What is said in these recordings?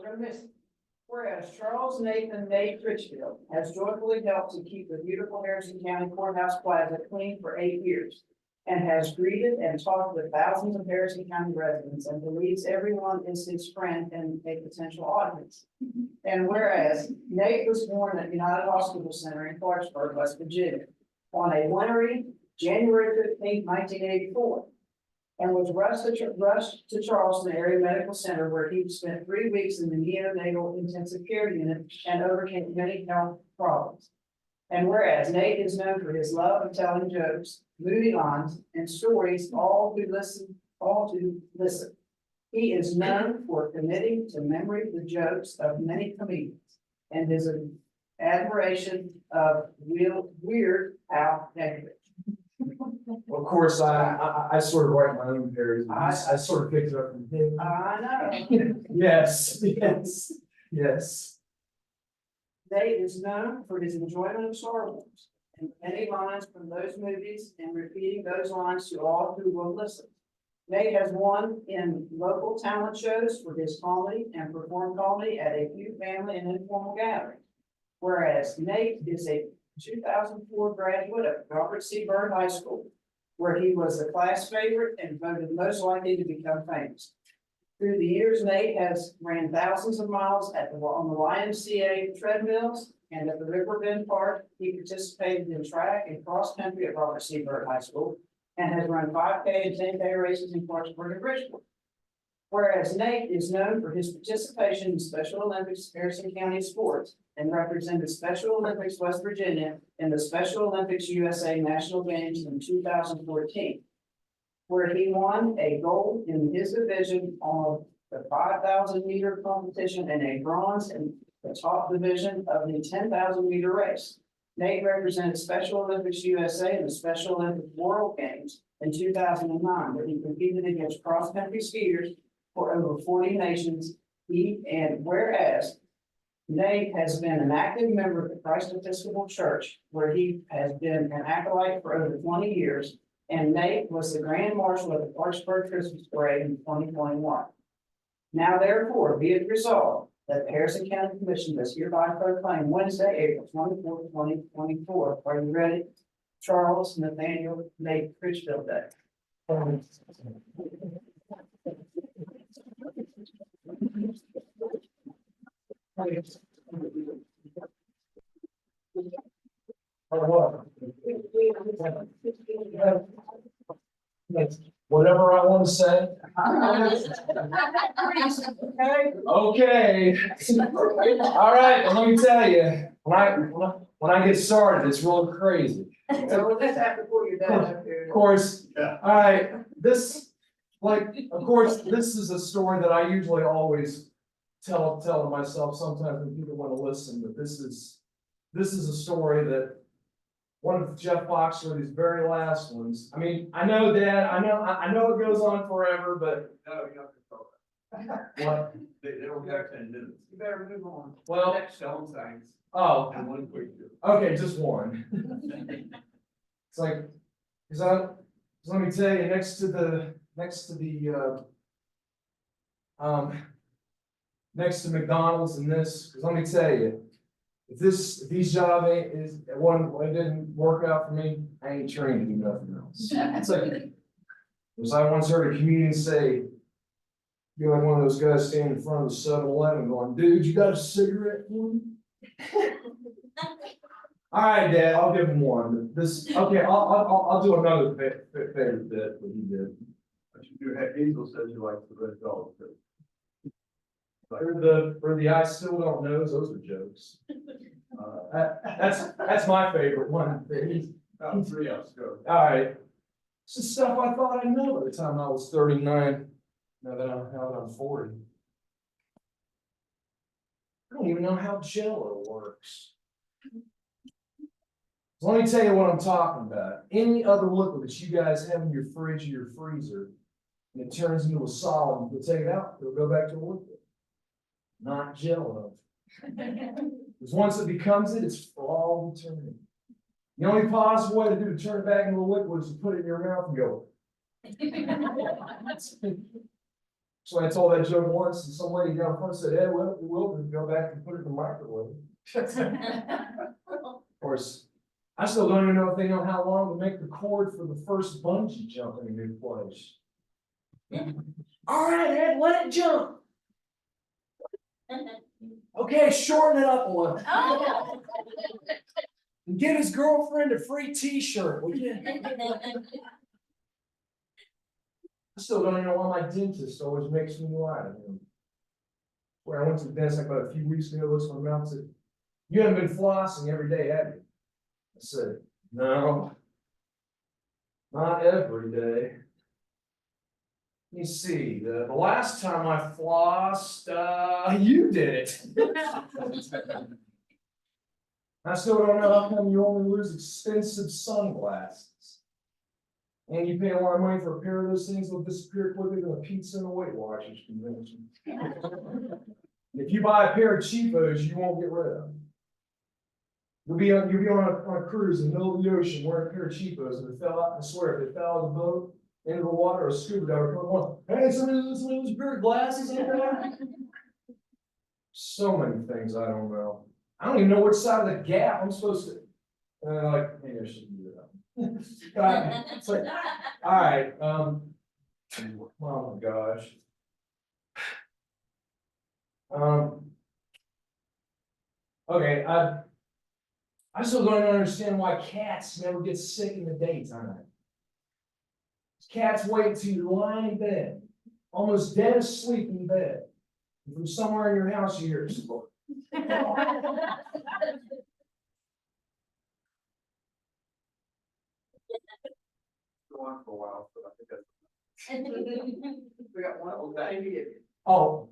go missing. Whereas Charles Nathan Nate Critchfield has joyfully helped to keep the beautiful Harrison County Courthouse Plaza clean for 8 years, and has greeted and talked with thousands of Harrison County residents and believes everyone is his friend and a potential audience. And whereas Nate was born at United Hospital Center in Clarksburg, West Virginia, on a wintry January 15, 1984, and was rushed to Charleston Area Medical Center, where he spent 3 weeks in the neonatal intensive care unit and overcame many health problems. And whereas Nate is known for his love of telling jokes, movie lines, and stories, all to listen. He is known for committing to memory the jokes of many comedians, and is an admiration of Weird Al Yankovic. Of course, I sort of write my own parodies. I sort of picked it up from him. I know. Yes, yes. Nate is known for his enjoyment of Star Wars and many lines from those movies and repeating those lines to all who will listen. Nate has won in local talent shows for his comedy and performed comedy at a few family and informal gatherings. Whereas Nate is a 2004 graduate of Robert C. Byrd High School, where he was a class favorite and voted most likely to become famous. Through the years, Nate has ran thousands of miles on the YMCA treadmills and at the River Bend Park. He participated in track and cross country at Robert C. Byrd High School and has run 5K and 10K races in Clarksburg and Bridgeport. Whereas Nate is known for his participation in Special Olympics Harrison County sports and represented Special Olympics West Virginia in the Special Olympics USA National Games in 2014. Where he won a gold in his division on the 5,000 meter competition and a bronze in the top division of the 10,000 meter race. Nate represented Special Olympics USA in the Special Olympic World Games in 2009, where he competed against cross-country skiers for over 40 nations. Whereas Nate has been an active member of the Christ Episcopal Church, where he has been an acolyte for over 20 years. And Nate was the Grand Marshal of the Clarksburg Christmas Parade in 2021. Now therefore, be it resolved that the Harrison County Commission does hereby proclaim Wednesday, April 24th, 2024. Are you ready? Charles Nathaniel Nate Critchfield Day. Whatever I want to say. Okay. All right, well, let me tell you, when I get started, it's real crazy. So let's have before you're done up here. Of course, all right, of course, this is a story that I usually always tell to myself sometimes when people want to listen, but this is a story that one of Jeff Foxworthy's very last ones. I mean, I know, Dad, I know it goes on forever, but. No, you have to tell that. What? They don't have 10 minutes. You better move on. Well, Next song signs oh, and one quick do. okay, just one. It's like, let me tell you, next to McDonald's and this, because let me tell you, if these jobs it didn't work out for me, I ain't trained to do nothing else. It's like, as I once heard a comedian say, be like one of those guys standing in front of the 7-Eleven going, dude, you got a cigarette for me? All right, Dad, I'll give him one. Okay, I'll do another favorite bit that he did. I should do, Hazel says you like the red dog. For the I still don't know, those are jokes. That's my favorite one. About 3 else go. All right. It's the stuff I thought I knew at the time I was 39. Now that I'm 40. I don't even know how Jell-O works. So let me tell you what I'm talking about. Any other liquid that you guys have in your fridge or your freezer, and it turns into a solid, you'll take it out, it'll go back to a liquid. Not Jell-O. Because once it becomes it, it's for all eternity. The only possible way to turn it back into a liquid is to put it in your mouth and go. So I told that joke once, and some lady down front said, "Ed, well, we will go back and put it in the microwave." Of course, I still don't even know if they know how long to make the cord for the first bungee jump in a new place. All right, Ed, let it jump. Okay, shorten it up a little. And get his girlfriend a free T-shirt. Will you? I still don't even know why my dentist always makes me lie to him. Where I went to the dentist like about a few weeks ago, looks at my mouth and said, "You haven't been flossing every day, have you?" I said, "No, not every day." Let me see, the last time I flossed, you did it. I still don't know how come you only lose expensive sunglasses. And you pay a lot of money for a pair of those things, they'll disappear quicker than a pizza and a Weight Watchers convention. If you buy a pair of cheapos, you won't get rid of them. You'll be on a cruise in the middle of the ocean wearing a pair of cheapos, and if it fell out, I swear, if it fell out of the boat, into the water, or a scuba diver come on, "Hey, somebody lose a pair of glasses in there?" So many things I don't know. I don't even know which side of the gap I'm supposed to, like, maybe I shouldn't do that. It's like, all right, oh my gosh. Okay, I still don't understand why cats never get sick in the daytime. Cats wait till you lie in bed, almost dead asleep in bed. And from somewhere in your house, you hear. Go on for a while, but I think that's. We got one old baby. Oh,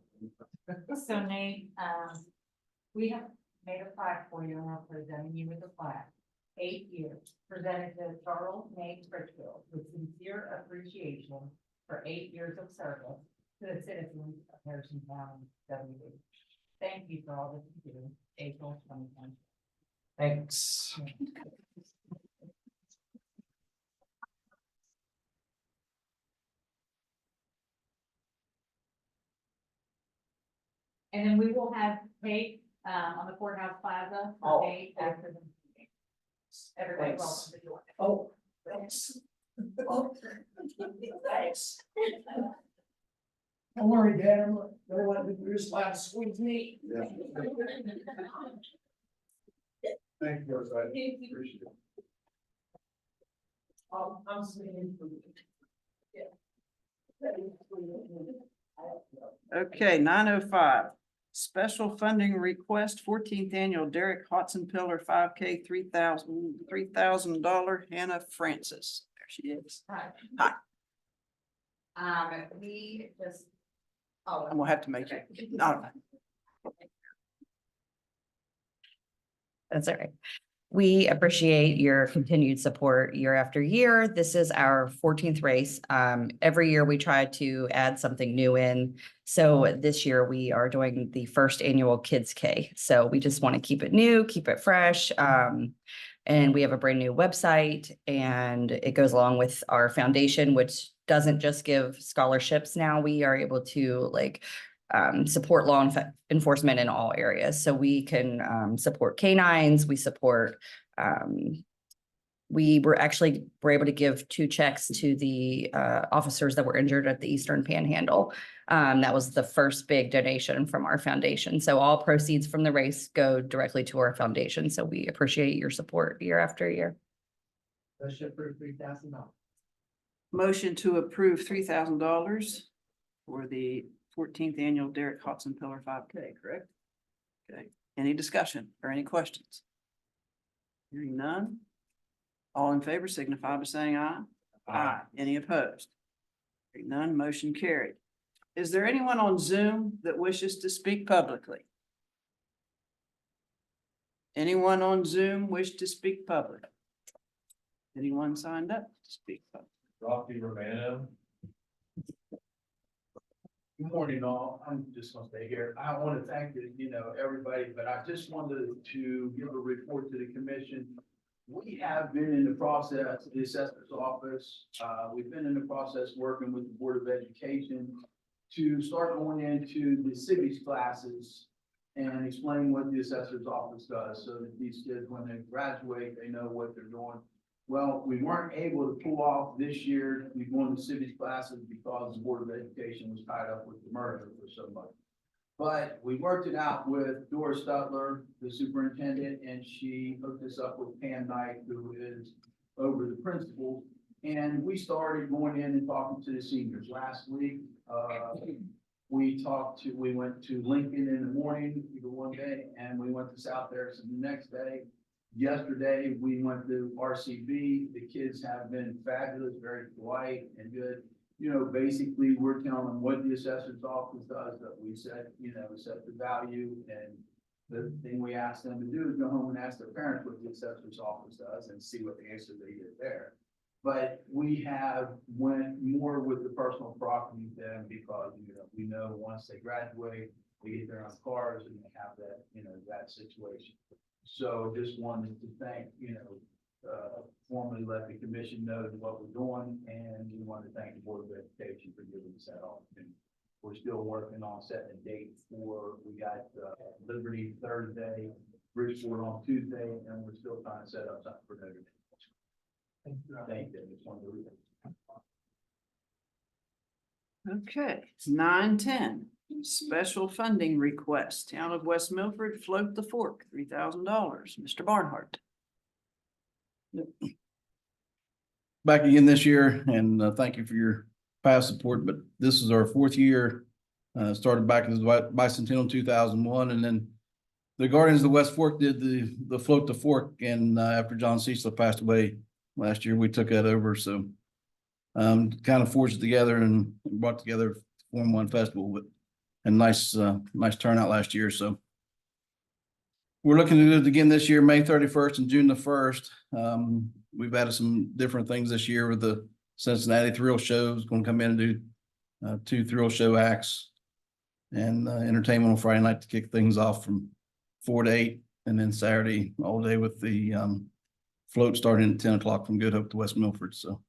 So Nate, we have made a plaque for you and we're presenting you with a plaque. 8 years, presented to Charles Nate Critchfield with sincere appreciation for 8 years of service to the citizens of Harrison County, WB. Thank you for all that you do, April 2020. thanks. And then we will have cake, on the courthouse plaza Oh. for cake after the meeting. Everybody Thanks. welcome to join. Oh, thanks. Oh, thanks. Don't worry, Dad, I'm gonna let you just laugh, squeeze me. Yeah. Thank you, I appreciate it. I'm singing for you. Okay, 9:05, special funding request, 14th annual Derek Hodson Pillar 5K, $3,000, Hannah Francis. There she is. Hi. Hi. We just. Oh. I'm gonna have to make it. No. That's all right. We appreciate your continued support year after year. This is our 14th race. Every year we try to add something new in. So this year we are doing the first annual Kids K. So we just want to keep it new, keep it fresh. And we have a brand new website, and it goes along with our foundation, which doesn't just give scholarships. Now we are able to support law enforcement in all areas. So we can support canines, we support, we were able to give 2 checks to the officers that were injured at the Eastern Panhandle. That was the first big donation from our foundation. So all proceeds from the race go directly to our foundation. So we appreciate your support year after year. Motion for $3,000. Motion to approve $3,000 for the 14th annual Derek Hodson Pillar 5K, correct? Okay, any discussion or any questions? Hearing none. All in favor signify by saying aye. Aye. Any opposed? Hearing none, motion carried. Is there anyone on Zoom that wishes to speak publicly? Anyone on Zoom wish to speak publicly? Anyone signed up to speak publicly? Rocky Romano. Good morning, all. I'm just gonna stay here. I want to thank everybody, but I just wanted to give a report to the commission. We have been in the process, the assessor's office, we've been in the process working with the Board of Education to start going into the civics classes and explain what the assessor's office does, so that these kids, when they graduate, they know what they're doing. Well, we weren't able to pull off this year, we go into civics classes because the Board of Education was tied up with the merger for so much. But we worked it out with Doris Stutler, the superintendent, and she hooked us up with Pam Knight, who is over the principals. And we started going in and talking to the seniors. Last week, we went to Lincoln in the morning, the one day, and we went to South Harrison the next day. Yesterday, we went to RCB. The kids have been fabulous, very polite and good. You know, basically, we're telling them what the assessor's office does, that we set, set the value. And the thing we ask them to do is go home and ask their parents what the assessor's office does and see what the answer they get there. But we have went more with the personal property than because, we know once they graduate, they get their own cars and they have that, that situation. So just wanted to thank, formally let the commission know what we're doing, and we want to thank the Board of Education for giving us that opportunity. We're still working on setting a date we got Liberty Thursday, Bridgeport on Tuesday, and we're still trying to set up something for Notre Dame. Thank you. Just wanted to read that. Okay, it's 9:10. Special funding request, Town of West Milford, Float the Fork, $3,000. Mr. Barnhart. Back again this year, and thank you for your past support, but this is our 4th year. Started back in the bicentennial 2001, and then the Guardians of the West Fork did the Float the Fork, and after John Cecil passed away last year, we took that over. So kind of forged it together and brought together to form one festival, and nice turnout last year. So we're looking to do it again this year, May 31st and June the 1st. We've added some different things this year with the Cincinnati Thrill Show. Is going to come in and do 2 thrill show acts and entertainment on Friday night to kick things off from 4 to 8, and then Saturday all day with the float starting at 10 o'clock from Good Hope to West Milford. So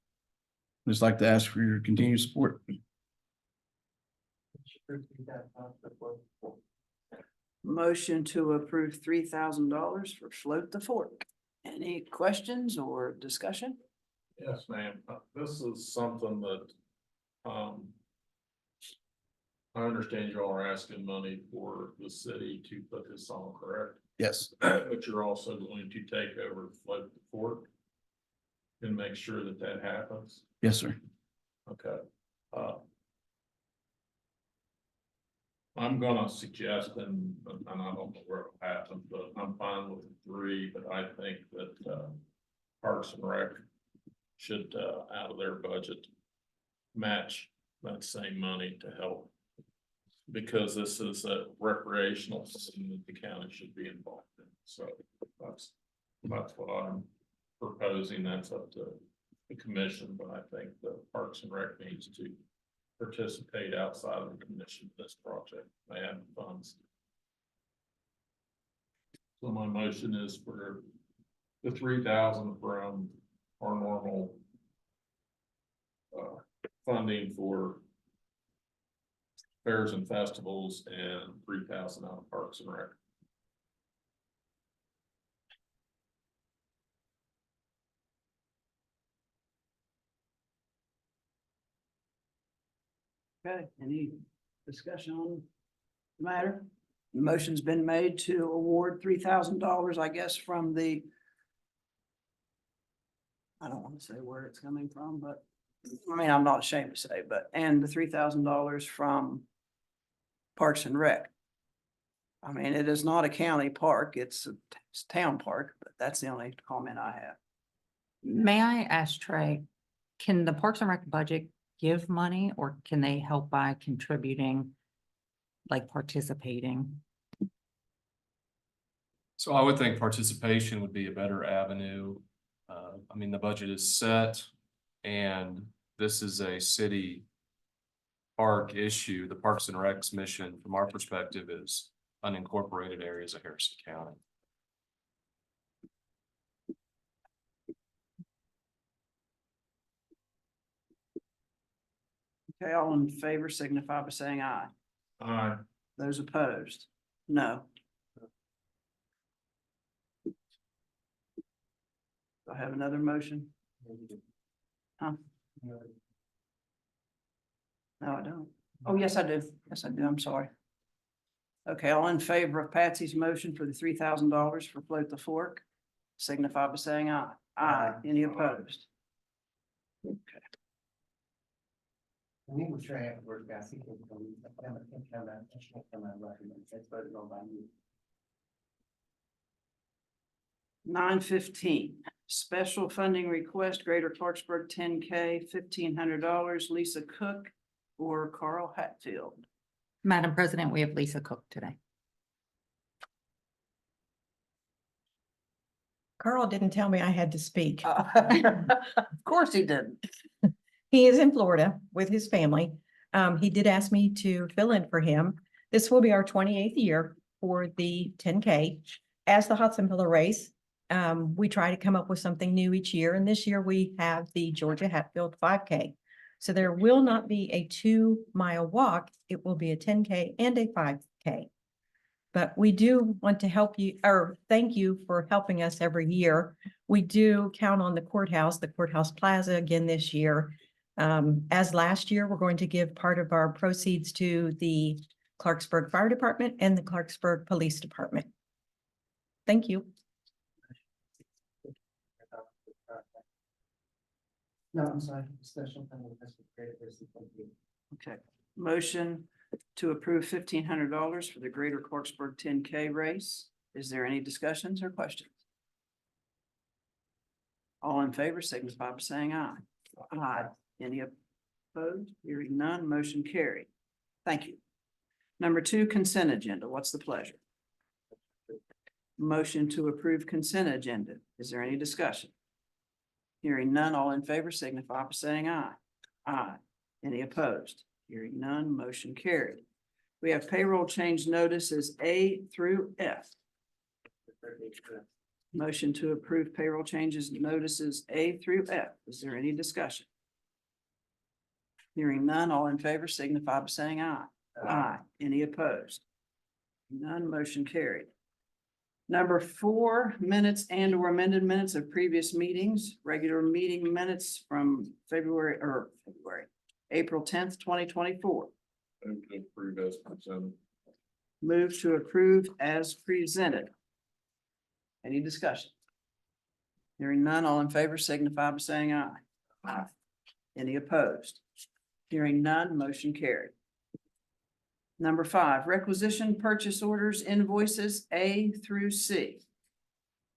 just like to ask for your continued support. Motion to approve $3,000 for Float the Fork. Any questions or discussion? Yes, ma'am. This is something that, I understand you all are asking money for the city to put this on, correct? Yes. But you're also going to take over Float the Fork and make sure that that happens. Yes, sir. Okay. I'm gonna suggest, and I don't know where it'll happen, but I'm fine with the 3, but I think that, Parks and Rec should, out of their budget, match that same money to help. Because this is a recreational system that the county should be involved in. So that's what I'm proposing. That's up to the commission, but I think the Parks and Rec needs to participate outside of the commission of this project. They have funds. So my motion is for the 3,000 from our normal funding for fairs and festivals, and 3,000 out of Parks and Rec. Okay, any discussion on the matter? The motion's been made to award $3,000, I guess, from the, I don't want to say where it's coming from, but I mean, I'm not ashamed to say, and the $3,000 from Parks and Rec. I mean, it is not a county park, it's a town park, but that's the only comment I have. May I ask Trey, can the Parks and Rec budget give money, or can they help by contributing, like participating? So I would think participation would be a better avenue. I mean, the budget is set, and this is a city park issue. The Parks and Recs mission, from our perspective, is unincorporated areas of Harrison County. Okay, all in favor signify by saying aye. Those opposed, no. Do I have another motion? Huh? No, I don't. Oh, yes, I do. Yes, I do. I'm sorry. Okay, all in favor of Patsy's motion for the $3,000 for Float the Fork, signify by saying aye. Aye. Any opposed? Okay. We will try to work out. I think it's going to come out right. That's voted on by you. 9:15, special funding request, Greater Clarksburg 10K, $1,500, Lisa Cook or Carl Hatfield. Madam President, we have Lisa Cook today. Carl didn't tell me I had to speak. Of course he didn't. He is in Florida with his family. He did ask me to fill in for him. This will be our 28th year for the 10K. As the Hudsonville race, we try to come up with something new each year, and this year we have the Georgia Hatfield 5K. So there will not be a 2-mile walk. It will be a 10K and a 5K. But we do want to help you, or thank you for helping us every year. We do count on the courthouse plaza again this year. As last year, we're going to give part of our proceeds to the Clarksburg Fire Department and the Clarksburg Police Department. Thank you. No, I'm sorry, special thing with this great person. Okay, motion to approve $1,500 for the Greater Clarksburg 10K race. Is there any discussions or questions? All in favor, signify by saying aye. Aye. Any opposed? Hearing none, motion carried. Thank you. Number 2, consent agenda. What's the pleasure? Motion to approve consent agenda. Is there any discussion? Hearing none, all in favor signify by saying aye. Aye. Any opposed? Hearing none, motion carried. We have payroll change notices A through F. Motion to approve payroll changes notices A through F. Is there any discussion? Hearing none, all in favor signify by saying aye. Aye. Any opposed? None, motion carried. Number 4, minutes and or amended minutes of previous meetings, regular meeting minutes from April 10th, 2024. Move to approve as presented. Move to approve as presented. Any discussion? Hearing none, all in favor signify by saying aye. Aye. Any opposed? Hearing none, motion carried. Number 5, requisition purchase orders invoices A through C.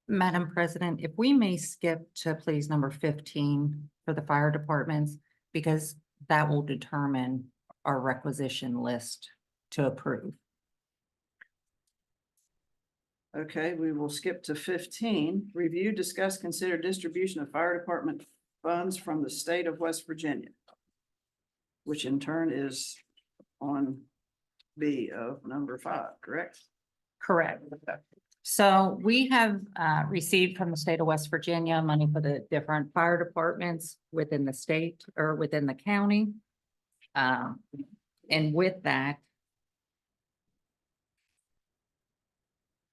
Madam President, if we may skip to please number 15 for the fire departments, because that will determine our requisition list to approve. Okay, we will skip to 15. Review, discuss, consider distribution of fire department funds from the state of West Virginia, which in turn is on B of number 5, correct? Correct. So we have received from the state of West Virginia money for the different fire departments within the state or within the county. And with that,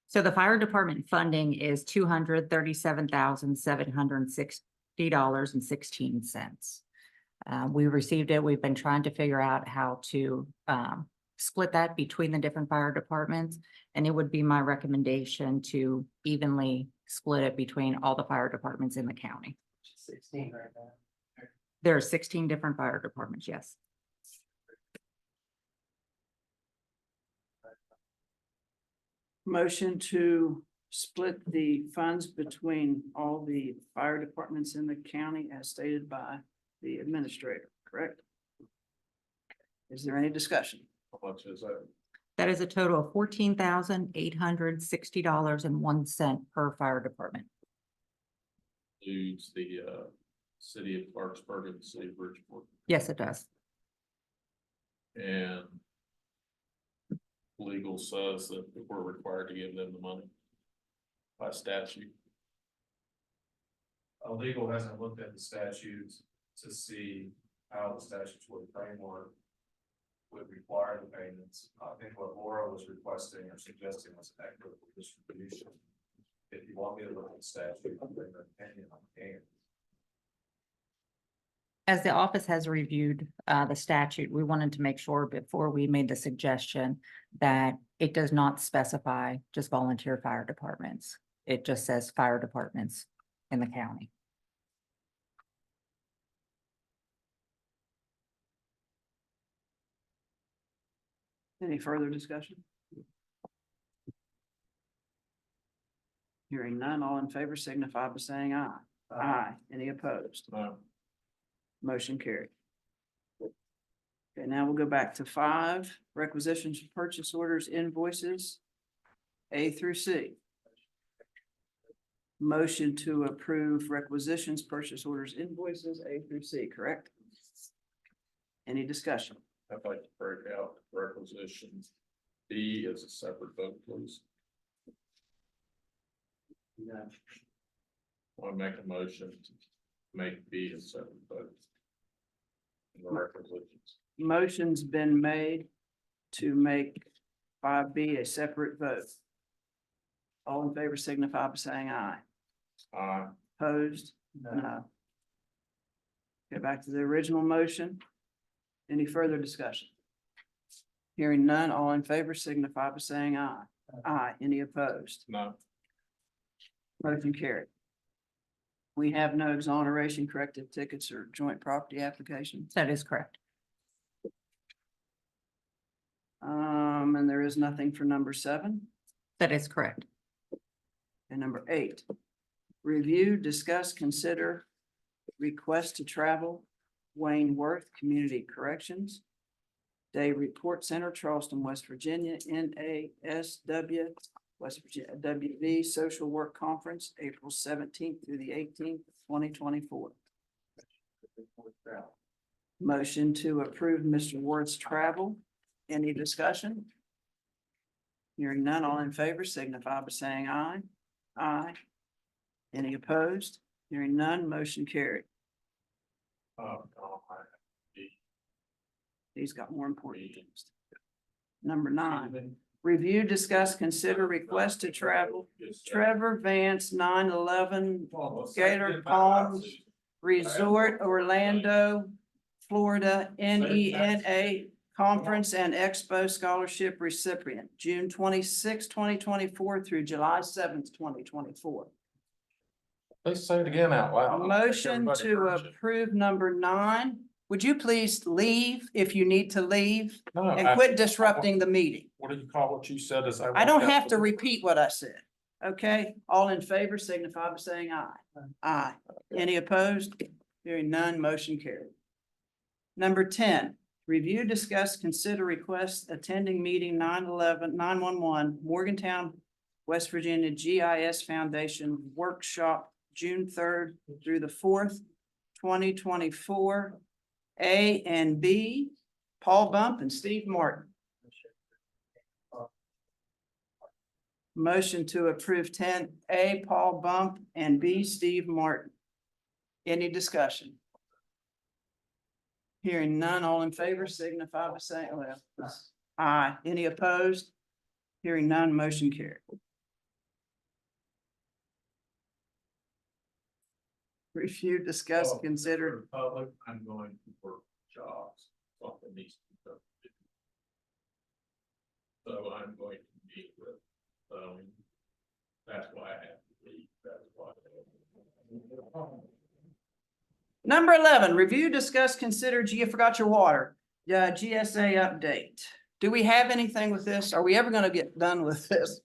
so the fire department funding is $237,760.16. We received it. We've been trying to figure out how to split that between the different fire departments. And it would be my recommendation to evenly split it between all the fire departments in the county. 16 right now. There are 16 different fire departments, yes. Motion to split the funds between all the fire departments in the county as stated by the administrator, correct? Is there any discussion? How much is that? That is a total of $14,860.01 per fire department. Includes the city of Clarksburg and the city of Bridgeport. Yes, it does. And legal says that we're required to give them the money by statute. Legal hasn't looked at the statutes to see how the statutory framework would require the payments. I think what Laura was requesting or suggesting was equitable distribution. If you want me to look at the statute, I'll bring an opinion on the game. As the office has reviewed the statute, we wanted to make sure before we made the suggestion that it does not specify just volunteer fire departments. It just says fire departments in the county. Any further discussion? Hearing none, all in favor signify by saying aye. Aye. Any opposed? No. Motion carried. Okay, now we'll go back to 5, requisitions, purchase orders, invoices, A through C. Motion to approve requisitions, purchase orders, invoices, A through C, correct? Any discussion? I'd like to break out requisitions. B as a separate vote, please. I make a motion to make B a separate vote. In the requisitions. Motion's been made to make 5B a separate vote. All in favor signify by saying aye. Opposed? No. Go back to the original motion. Any further discussion? Hearing none, all in favor signify by saying aye. Aye. Any opposed? No. Motion carried. We have no exoneration, corrective tickets, or joint property applications. That is correct. And there is nothing for number 7. That is correct. And number 8, review, discuss, consider request to travel Wayne Worth Community Corrections Day Report Center, Charleston, West Virginia, NASW, West Virginia, WV Social Work Conference, April 17th through the 18th, 2024. Motion to approve Mr. Ward's travel. Any discussion? Hearing none, all in favor signify by saying aye. Aye. Any opposed? Hearing none, motion carried. He's got more important things. Number 9, review, discuss, consider request to travel Trevor Vance 9/11 Gator Palms Resort, Orlando, Florida, NENA Conference and Expo Scholarship recipient, June 26, 2024 through July 7th, 2024. Please say it again out loud. Motion to approve number 9. Would you please leave if you need to leave and quit disrupting the meeting? What do you call what you said? Is I don't have to repeat what I said. Okay, all in favor signify by saying aye. Aye. Any opposed? Hearing none, motion carried. Number 10, review, discuss, consider request attending meeting 911 Morgantown, West Virginia GIS Foundation Workshop, June 3rd through the 4th, 2024. A and B, Paul Bump and Steve Martin. Motion to approve 10A, Paul Bump, and B, Steve Martin. Any discussion? Hearing none, all in favor signify by saying, well, aye. Any opposed? Hearing none, motion carried. Review, discuss, consider. Public, I'm going to work jobs, something needs to be done. So I'm going to meet with, that's why I have to leave, that's why. Number 11, review, discuss, consider, gee, I forgot your water. GSA update. Do we have anything with this? Are we ever gonna get done with this?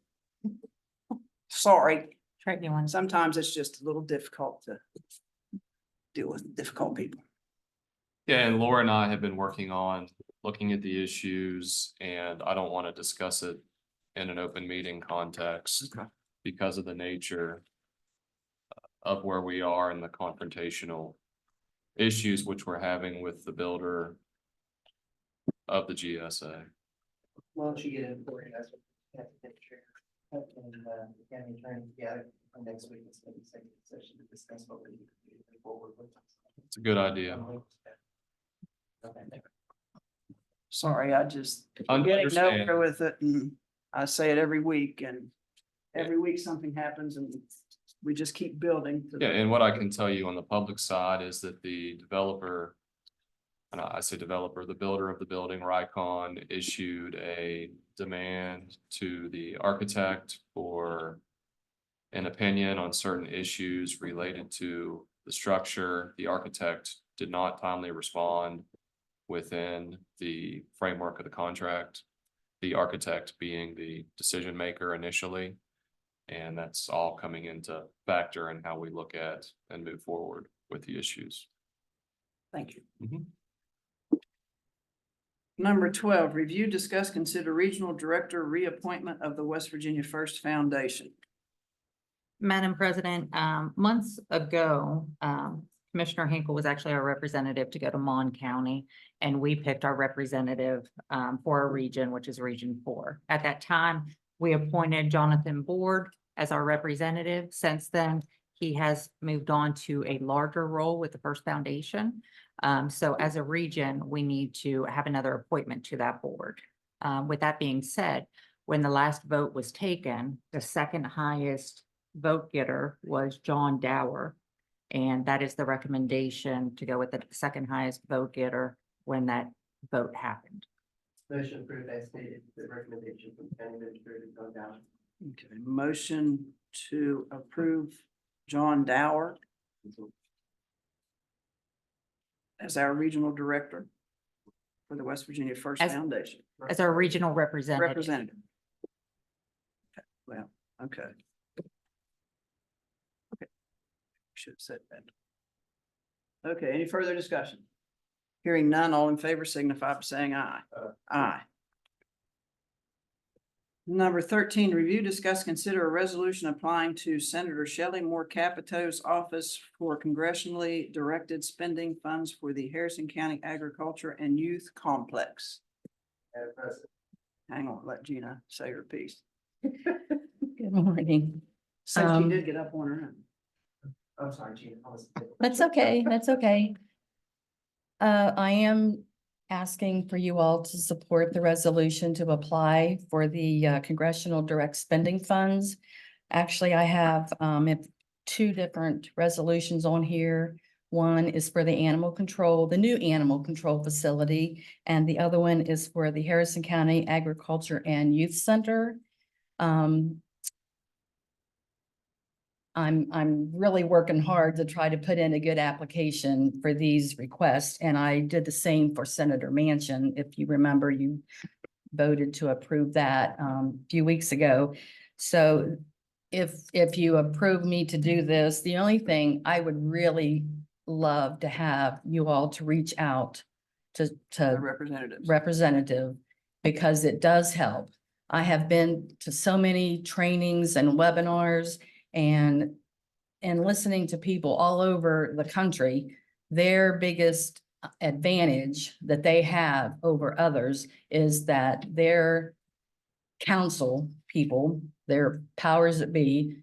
Sorry, Trade one. sometimes it's just a little difficult to deal with difficult people. Yeah, and Laura and I have been working on looking at the issues, and I don't want to discuss it in an open meeting context Okay. because of the nature of where we are in the confrontational issues which we're having with the builder of the GSA. Why don't you get it for you, that's what you have to take care of. And the county attorney together next week, it's going to be executive session to discuss what we need to do forward with. It's a good idea. Sorry, I just Un- getting understand. nowhere with it, and I say it every week, and every week something happens, and we just keep building. to the- Yeah, and what I can tell you on the public side is that the developer, and I say developer, the builder of the building, Rycon, issued a demand to the architect for an opinion on certain issues related to the structure. The architect did not timely respond within the framework of the contract. The architect being the decision maker initially. And that's all coming into factor in how we look at and move forward with the issues. Thank you. Mhm. Number 12, review, discuss, consider regional director reappointment of the West Virginia First Foundation. Madam President, months ago, Commissioner Hinkle was actually our representative to go to Mon County. And we picked our representative, for our region, which is Region 4. At that time, we appointed Jonathan Board as our representative. Since then, he has moved on to a larger role with the First Foundation. So as a region, we need to have another appointment to that board. With that being said, when the last vote was taken, the second highest vote getter was John Dower. And that is the recommendation to go with the second highest vote getter when that vote happened. Motion approved as stated, the recommendation from county administrator to go down. Okay, motion to approve John Dower as our regional director for the West Virginia First As- Foundation. As our regional representative. Representative. Okay, well, okay. Okay. Should have said that. Okay, any further discussion? Hearing none, all in favor signify by saying aye. Aye. Number 13, review, discuss, consider a resolution applying to Senator Shelley Moore Capito's office for congressionally directed spending funds for the Harrison County Agriculture and Youth Complex. Hang on, let Gina say her piece. Good morning. Since she Um, did get up on her own. I'm sorry, Gina. I was- That's okay, that's okay. I am asking for you all to support the resolution to apply for the congressional direct spending funds. Actually, I have two different resolutions on here. One is for the animal control, the new animal control facility, and the other one is for the Harrison County Agriculture and Youth Center. I'm really working hard to try to put in a good application for these requests, and I did the same for Senator Manchin. If you remember, you voted to approve that a few weeks ago. So if you approve me to do this, the only thing I would really love to have you all to reach out to The representatives. representative, because it does help. I have been to so many trainings and webinars and listening to people all over the country. Their biggest advantage that they have over others is that their council people, their powers that be,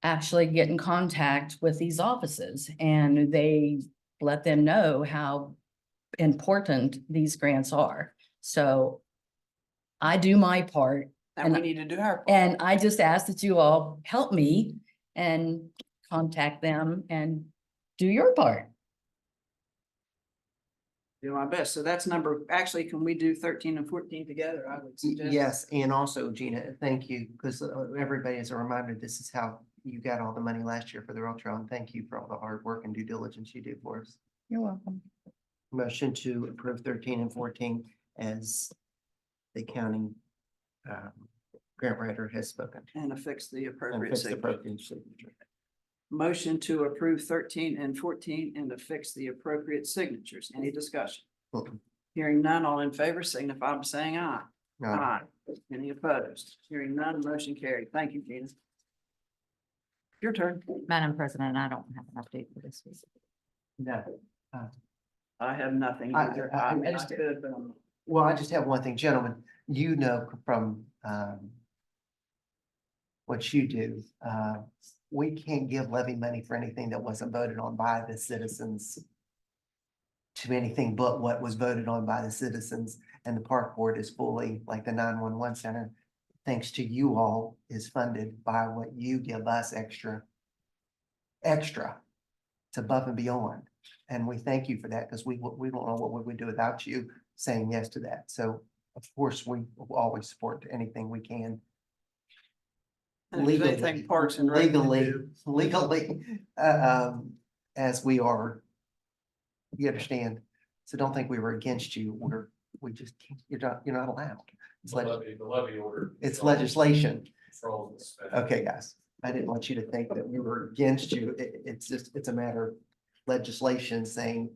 actually get in contact with these offices, and they let them know how important these grants are. So I do my part, And we need to do our part. and I just ask that you all help me and contact them and do your part. Do my best. So that's actually, can we do 13 and 14 together? I would suggest. Yes, and also Gina, thank you, because everybody, as a reminder, this is how you got all the money last year for the rail trail, and thank you for all the hard work and due diligence you do for us. You're welcome. Motion to approve 13 and 14 as the county grant writer has spoken. And affix the And appropriate fix the signature. appropriate signature. Motion to approve 13 and 14 and affix the appropriate signatures. Any discussion? Mhm. Hearing none, all in favor signify by saying aye. Uh, Aye. Any opposed? Hearing none, motion carried. Thank you, Gina. Your turn. Madam President, I don't have an update for this week. No. I have nothing I- either. I- I mean, I I just- could, but I'm. Well, I just have one thing, gentlemen, you know from what you do, we can't give levy money for anything that wasn't voted on by the citizens to anything but what was voted on by the citizens, and the park board is fully, like the 911 center, thanks to you all, is funded by what you give us extra to above and beyond. And we thank you for that, because we don't know what we would do without you saying yes to that. So of course, we will always support anything we can. And if there's anything Parks and Rec can do. Legally, as we are. You understand? So don't think we were against you. We just, you're not allowed. The levy order. It's legislation. Controls the spending. Okay, guys, I didn't want you to think that we were against you. It's just, it's a matter of legislation saying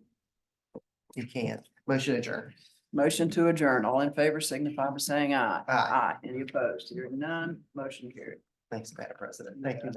you can't. Motion adjourned. Motion to adjourn. All in favor signify by saying aye. Aye. Any opposed? Hearing none, motion carried. Thanks, Madam President. Thank you.